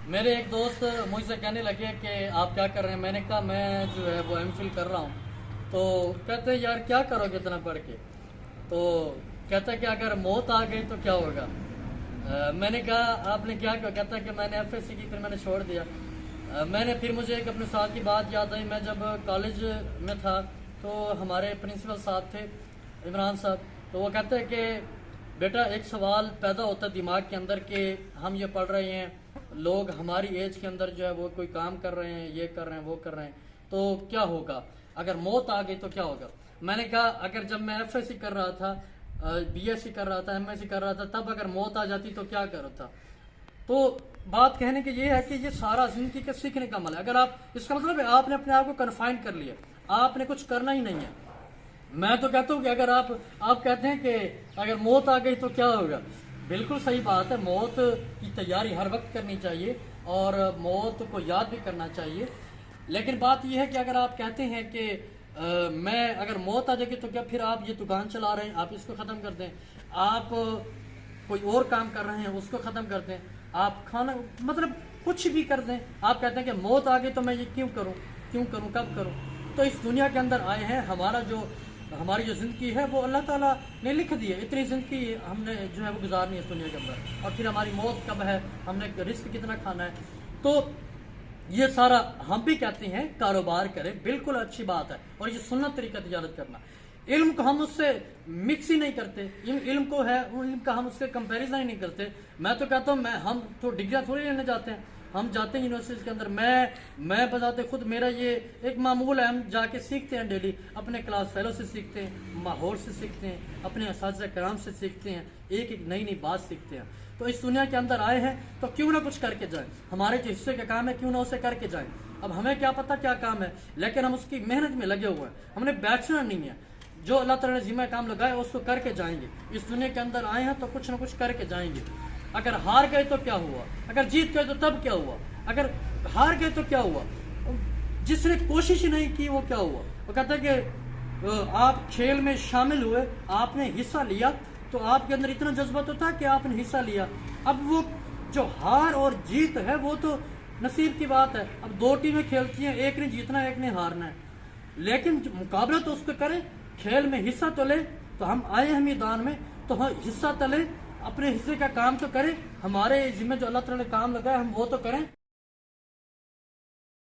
میرے ایک دوست مجھ سے کہنے لگے کہ آپ کیا کر رہے ہیں. میں نے کہا میں جو ہے وہ ایم فل کر رہا ہوں. تو کہتے ہیں یار کیا کرو گے اتنا پڑھ کے. تو کہتا ہے کہ اگر موت آ گئی تو کیا ہوگا. میں نے کہا آپ نے کیا کہتا ہے کہ میں نے ایف ایس سی کی پھر میں نے چھوڑ دیا. میں نے پھر مجھے ایک اپنے ساتھ کی بات یاد آئی. میں جب کالج میں تھا تو ہمارے پرنسپل صاحب تھے عمران صاحب. تو وہ کہتے ہیں کہ بیٹا ایک سوال پیدا ہوتا ہے دماغ کے اندر کہ ہم یہ پڑھ رہے ہیں, لوگ ہماری ایج کے اندر جو ہے وہ کوئی کام کر رہے ہیں, یہ کر رہے ہیں, وہ کر رہے ہیں, تو کیا ہوگا اگر موت آ گئی تو کیا ہوگا. میں نے کہا اگر جب میں ایف ایس سی کر رہا تھا, بی ایس سی کر رہا تھا, ایم ایس سی کر رہا تھا, تب اگر موت آ جاتی تو کیا کر رہا تھا. تو بات کہنے کی یہ ہے کہ یہ سارا زندگی کا سیکھنے کا عمل ہے. اگر آپ اس کا مطلب ہے آپ نے اپنے آپ کو کنفائن کر لیا, آپ نے کچھ کرنا ہی نہیں ہے. میں تو کہتا ہوں کہ اگر آپ کہتے ہیں کہ اگر موت آ گئی تو کیا ہوگا, بالکل صحیح بات ہے. موت کی تیاری ہر وقت کرنی چاہیے اور موت کو یاد بھی کرنا چاہیے. لیکن بات یہ ہے کہ اگر آپ کہتے ہیں کہ میں اگر موت آ جائے گی تو کیا, پھر آپ یہ دکان چلا رہے ہیں آپ اس کو ختم کر دیں, آپ کوئی اور کام کر رہے ہیں اس کو ختم کر دیں, آپ کھانا مطلب کچھ بھی کر دیں. آپ کہتے ہیں کہ موت آ گئی تو میں یہ کیوں کروں, کب کروں. تو اس دنیا کے اندر آئے ہیں, ہماری جو زندگی ہے وہ اللہ تعالیٰ نے لکھ دی ہے. اتنی زندگی ہم نے جو ہے وہ گزارنی ہے اس دنیا کے اندر, اور پھر ہماری موت کب ہے, ہم نے رزق کتنا کھانا ہے. تو یہ سارا ہم بھی کہتے ہیں کاروبار کریں, بالکل اچھی بات ہے, اور یہ سنت طریقہ تجارت کرنا. علم کو ہم اس سے مکس ہی نہیں کرتے, علم کو ہے علم کا ہم اس سے کمپیریزن ہی نہیں کرتے. میں تو کہتا ہوں ہم تو ڈگریاں تھوڑی لینے جاتے ہیں, ہم جاتے ہیں یونیورسٹیز کے اندر. میں بتاتے خود میرا یہ ایک معمول ہے, ہم جا کے سیکھتے ہیں ڈیلی, اپنے کلاس فیلو سے سیکھتے ہیں, ماحول سے سیکھتے ہیں, اپنے اساتذہ کرام سے سیکھتے ہیں, ایک نئی بات سیکھتے ہیں. تو اس دنیا کے اندر آئے ہیں تو کیوں نہ کچھ کر کے جائیں. ہمارے جو حصے کا کام ہے کیوں نہ اسے کر کے جائیں. اب ہمیں کیا پتہ کیا کام ہے, لیکن ہم اس کی محنت میں لگے ہوئے ہیں. ہم نے بیٹھنا نہیں ہے, جو اللہ تعالیٰ نے ذمہ کام لگایا اس کو کر کے جائیں گے. اس دنیا کے اندر آئے ہیں تو کچھ نہ کچھ کر کے جائیں گے. اگر ہار گئے تو کیا ہوا, اگر جیت گئے تو تب کیا ہوا, اگر ہار گئے تو کیا ہوا. جس نے کوشش ہی نہیں کی وہ کیا ہوا. وہ کہتا ہے کہ آپ کھیل میں شامل ہوئے, آپ نے حصہ لیا, تو آپ کے اندر اتنا جذبہ تو تھا کہ آپ نے حصہ لیا. اب وہ جو ہار اور جیت ہے وہ تو نصیب کی بات ہے. اب دو ٹیمیں کھیلتی ہیں, ایک نے جیتنا ہے ایک نے ہارنا ہے, لیکن مقابلہ تو اس کو کریں, کھیل میں حصہ تو لیں. تو ہم آئے ہیں میدان میں تو حصہ تو لیں, اپنے حصے کا کام تو کریں. ہمارے ذمہ جو اللہ تعالیٰ نے کام لگایا ہم وہ تو کریں.